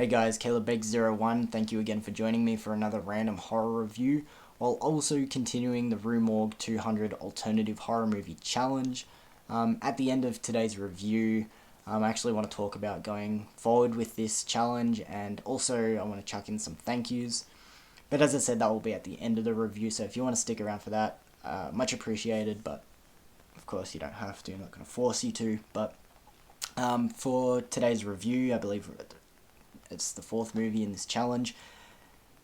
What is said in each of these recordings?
Hey guys, CalebBeg01, thank you again for joining me for another random horror review, while also continuing the Rue Morgue 200 Alternative Horror Movie Challenge. At the end of today's review, I actually want to talk about going forward with this challenge, and also I want to chuck in some thank yous. But as I said, that will be at the end of the review, so if you want to stick around for that, much appreciated, but of course you don't have to, I'm not going to force you to. But for today's review, I believe it's the fourth movie in this challenge.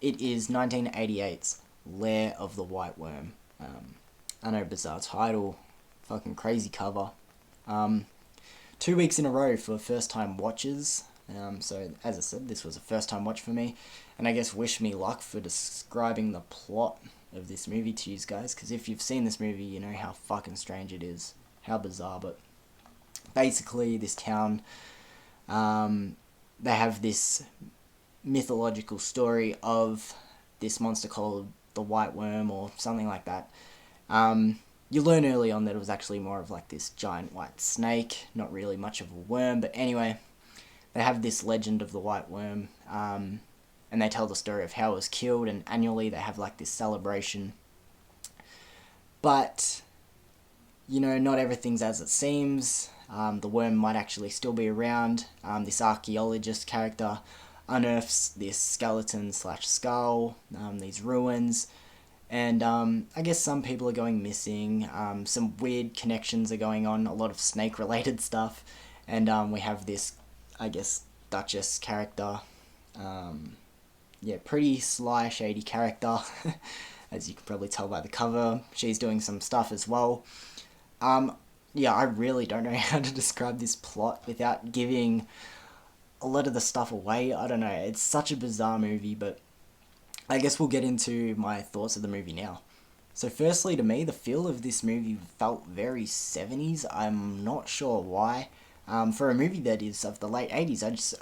It is 1988's Lair of the White Worm. I know, bizarre title, fucking crazy cover. 2 weeks in a row for first time watchers. So as I said, this was a first time watch for me, and I guess wish me luck for describing the plot of this movie to you guys, because if you've seen this movie, you know how fucking strange it is, how bizarre. But basically, this town, they have this mythological story of this monster called the White Worm or something like that. You learn early on that it was actually more of like this giant white snake, not really much of a worm, but anyway, they have this legend of the White Worm, and they tell the story of how it was killed, and annually they have like this celebration. But, you know, not everything's as it seems. The worm might actually still be around. This archaeologist character unearths this skeleton slash skull, these ruins, and I guess some people are going missing. Some weird connections are going on, a lot of snake related stuff, and we have this, I guess, Duchess character. Pretty sly, shady character, as you can probably tell by the cover. She's doing some stuff as well. I really don't know how to describe this plot without giving a lot of the stuff away. I don't know, it's such a bizarre movie, but I guess we'll get into my thoughts of the movie now. So firstly, to me, the feel of this movie felt very 70s. I'm not sure why. For a movie that is of the late 80s,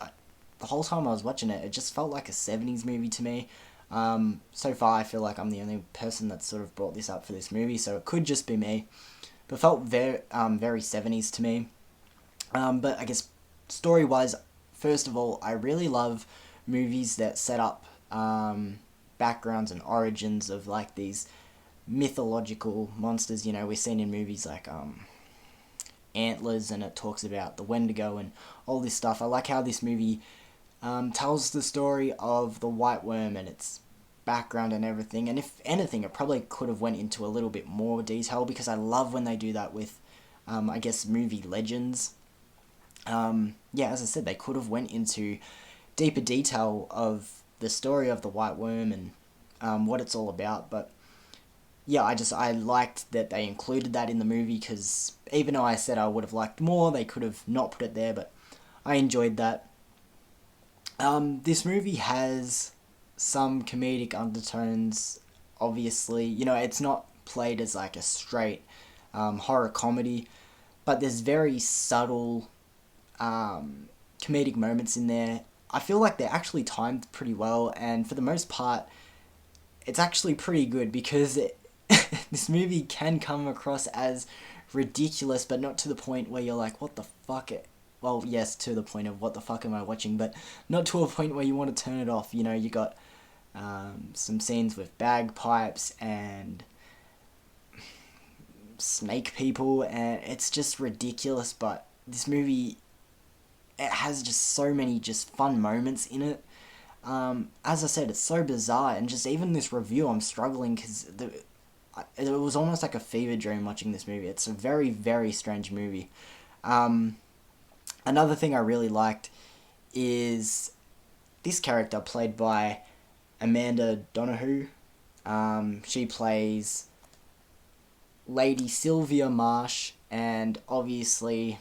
the whole time I was watching it, it just felt like a 70s movie to me. So far, I feel like I'm the only person that's sort of brought this up for this movie, so it could just be me. But felt very 70s to me. But I guess story-wise, first of all, I really love movies that set up backgrounds and origins of like these mythological monsters. You know, we're seen in movies like Antlers, and it talks about the Wendigo and all this stuff. I like how this movie tells the story of the White Worm and its background and everything, and if anything, it probably could have went into a little bit more detail, because I love when they do that with I guess movie legends. As I said, they could have went into deeper detail of the story of the White Worm and what it's all about. But yeah, I liked that they included that in the movie, because even though I said I would have liked more, they could have not put it there, but I enjoyed that. This movie has some comedic undertones, obviously. You know, it's not played as like a straight horror comedy, but there's very subtle comedic moments in there. I feel like they're actually timed pretty well, and for the most part, it's actually pretty good, because this movie can come across as ridiculous, but not to the point where you're like, what the fuck? Well, yes, to the point of what the fuck am I watching, but not to a point where you want to turn it off. You know, you got some scenes with bagpipes and snake people, and it's just ridiculous. But this movie, it has just so many just fun moments in it. As I said, it's so bizarre, and just even this review, I'm struggling, because it was almost like a fever dream watching this movie. It's a very, very strange movie. Another thing I really liked is this character played by Amanda Donohoe. She plays Lady Sylvia Marsh, and obviously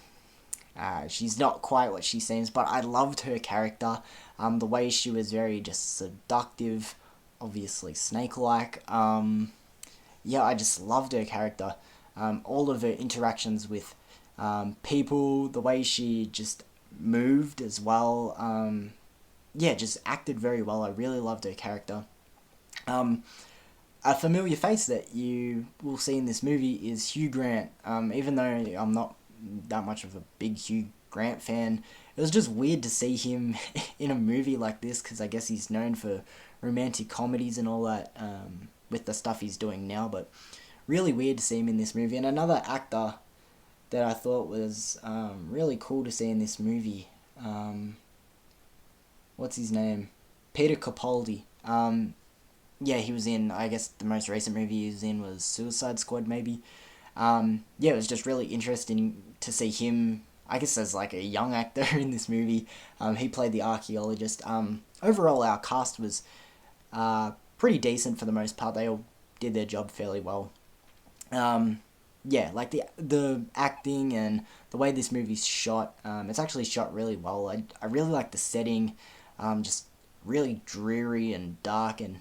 she's not quite what she seems, but I loved her character. The way she was very just seductive, obviously snake-like. I just loved her character. All of her interactions with people, the way she just moved as well. Just acted very well. I really loved her character. A familiar face that you will see in this movie is Hugh Grant. Even though I'm not that much of a big Hugh Grant fan, it was just weird to see him in a movie like this, because I guess he's known for romantic comedies and all that, with the stuff he's doing now, but really weird to see him in this movie. And another actor that I thought was really cool to see in this movie, what's his name? Peter Capaldi. Yeah, he was in, I guess the most recent movie he was in was Suicide Squad, maybe. Yeah, it was just really interesting to see him, I guess, as like a young actor in this movie. He played the archaeologist. Overall, our cast was pretty decent for the most part. They all did their job fairly well. Yeah, like the acting and the way this movie's shot, it's actually shot really well. I really like the setting, just really dreary and dark, and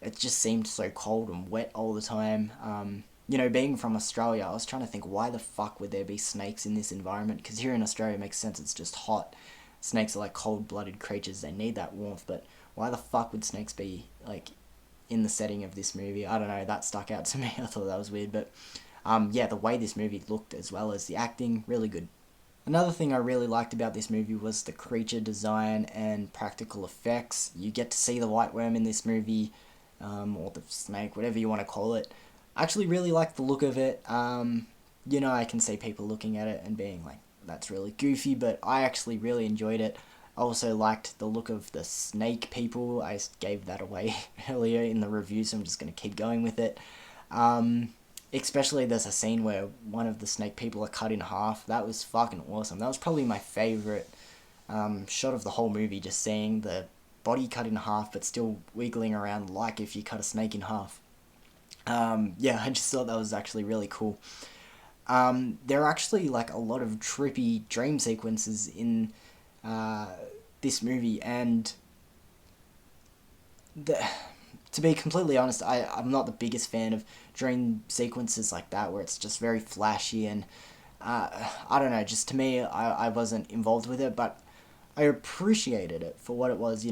it just seemed so cold and wet all the time. Being from Australia, I was trying to think, why the fuck would there be snakes in this environment? Because here in Australia, it makes sense, it's just hot. Snakes are like cold-blooded creatures, they need that warmth, but why the fuck would snakes be, like, in the setting of this movie? I don't know, that stuck out to me. I thought that was weird, but yeah, the way this movie looked as well as the acting, really good. Another thing I really liked about this movie was the creature design and practical effects. You get to see the white worm in this movie, or the snake, whatever you want to call it. I actually really like the look of it. I can see people looking at it and being like, that's really goofy, but I actually really enjoyed it. I also liked the look of the snake people. I gave that away earlier in the review, so I'm just going to keep going with it. Especially there's a scene where one of the snake people are cut in half. That was fucking awesome. That was probably my favourite shot of the whole movie, just seeing the body cut in half but still wiggling around like if you cut a snake in half. Yeah, I just thought that was actually really cool. There are actually like a lot of trippy dream sequences in this movie, and to be completely honest, I'm not the biggest fan of dream sequences like that where it's just very flashy and I don't know, just to me, I wasn't involved with it, but I appreciated it for what it was,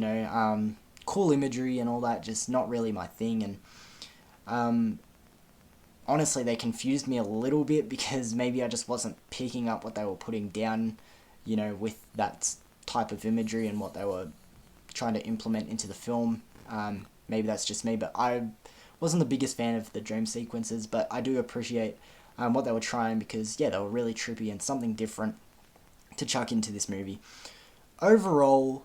cool imagery and all that, just not really my thing. And honestly, they confused me a little bit because maybe I just wasn't picking up what they were putting down, with that type of imagery and what they were trying to implement into the film. Maybe that's just me, but I wasn't the biggest fan of the dream sequences, but I do appreciate what they were trying, because, yeah, they were really trippy and something different to chuck into this movie. Overall,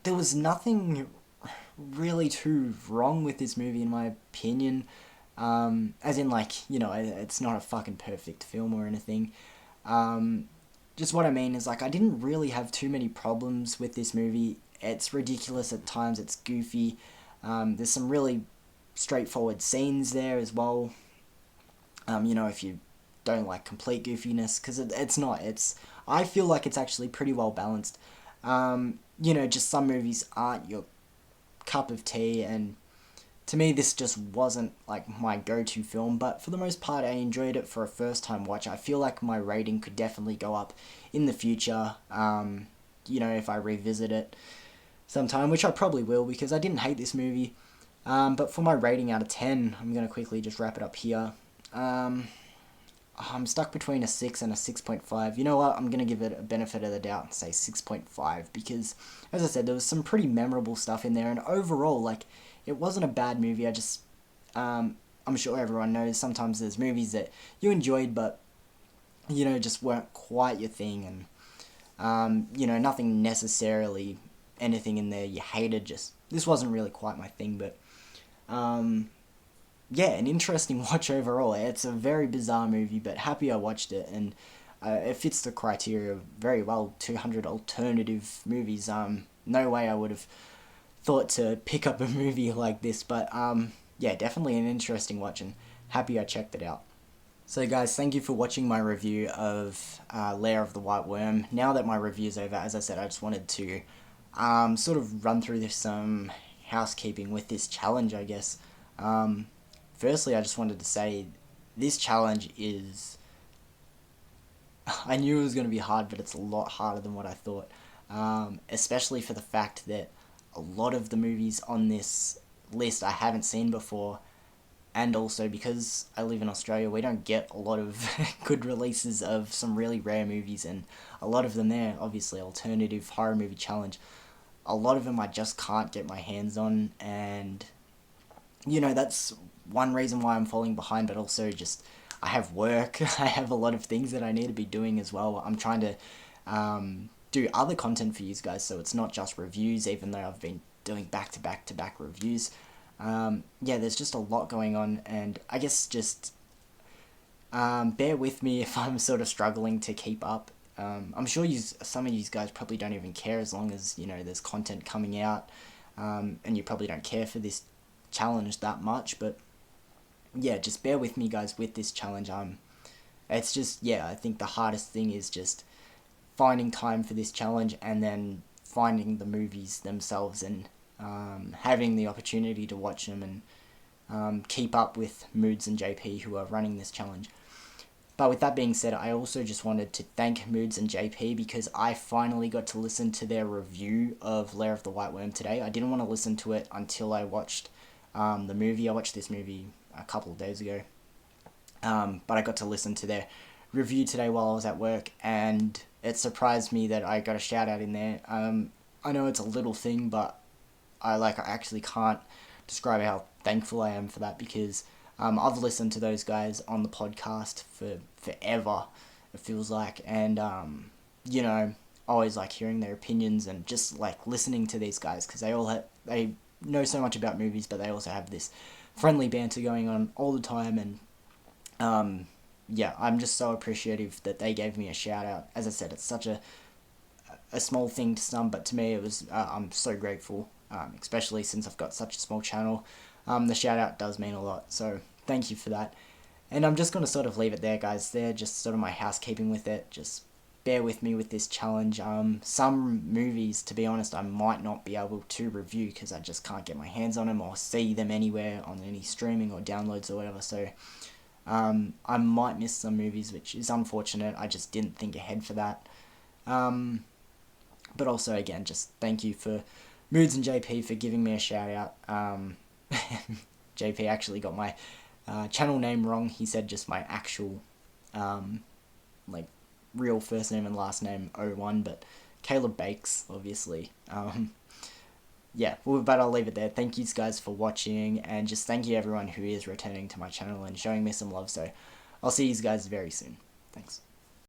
there was nothing really too wrong with this movie, in my opinion. As in, like, it's not a fucking perfect film or anything. Just what I mean is, like, I didn't really have too many problems with this movie. It's ridiculous at times, it's goofy. There's some really straightforward scenes there as well. If you don't like complete goofiness, because it's not. I feel like it's actually pretty well balanced. Just some movies aren't your cup of tea, and to me this just wasn't like my go-to film, but for the most part I enjoyed it for a first time watch. I feel like my rating could definitely go up in the future, if I revisit it sometime, which I probably will, because I didn't hate this movie. But for my rating out of 10, I'm going to quickly just wrap it up here. I'm stuck between a 6 and a 6.5. You know what? I'm going to give it a benefit of the doubt and say 6.5, because, as I said, there was some pretty memorable stuff in there, and overall, like, it wasn't a bad movie. I'm sure everyone knows sometimes there's movies that you enjoyed, but, just weren't quite your thing, and, nothing necessarily, anything in there you hated, just, this wasn't really quite my thing, but, yeah, an interesting watch overall. It's a very bizarre movie, but happy I watched it, and it fits the criteria very well. 200 alternative movies. No way I would have thought to pick up a movie like this, but yeah, definitely an interesting watch, and happy I checked it out. So guys, thank you for watching my review of Lair of the White Worm. Now that my review's over, as I said, I just wanted to sort of run through some housekeeping with this challenge, I guess. Firstly, I just wanted to say this challenge is... I knew it was going to be hard, but it's a lot harder than what I thought. Especially for the fact that a lot of the movies on this list I haven't seen before, and also because I live in Australia, we don't get a lot of good releases of some really rare movies, and a lot of them there, obviously, alternative horror movie challenge. A lot of them I just can't get my hands on, and that's one reason why I'm falling behind, but also just I have work, I have a lot of things that I need to be doing as well. I'm trying to do other content for you guys, so it's not just reviews, even though I've been doing back to back to back reviews. There's just a lot going on, and I guess just bear with me if I'm sort of struggling to keep up. I'm sure some of you guys probably don't even care as long as there's content coming out, and you probably don't care for this challenge that much. But yeah, just bear with me, guys, with this challenge. It's just I think the hardest thing is just finding time for this challenge, and then finding the movies themselves, and having the opportunity to watch them, and keep up with Moods and JP, who are running this challenge. But with that being said, I also just wanted to thank Moods and JP because I finally got to listen to their review of Lair of the White Worm today. I didn't want to listen to it until I watched the movie. I watched this movie a couple of days ago. But I got to listen to their review today while I was at work, and it surprised me that I got a shout out in there. I know it's a little thing, but I actually can't describe how thankful I am for that, because I've listened to those guys on the podcast for forever, it feels like, and I always like hearing their opinions and just like listening to these guys, because they know so much about movies, but they also have this friendly banter going on all the time, and I'm just so appreciative that they gave me a shout out. As I said, it's such a small thing to some, but to me it was I'm so grateful, especially since I've got such a small channel. The shout out does mean a lot, so thank you for that. And I'm just going to sort of leave it there, guys. They're just sort of my housekeeping with it. Just bear with me with this challenge. Some movies, to be honest, I might not be able to review because I just can't get my hands on them or see them anywhere on any streaming or downloads or whatever, so I might miss some movies, which is unfortunate. I just didn't think ahead for that. But also, again, just thank you for Moods and JP for giving me a shout out. JP actually got my channel name wrong. He said just my actual real first name and last name, O1, but Caleb Bakes, obviously. But I'll leave it there. Thank you guys for watching, and just thank you everyone who is returning to my channel and showing me some love. So I'll see you guys very soon. Thanks.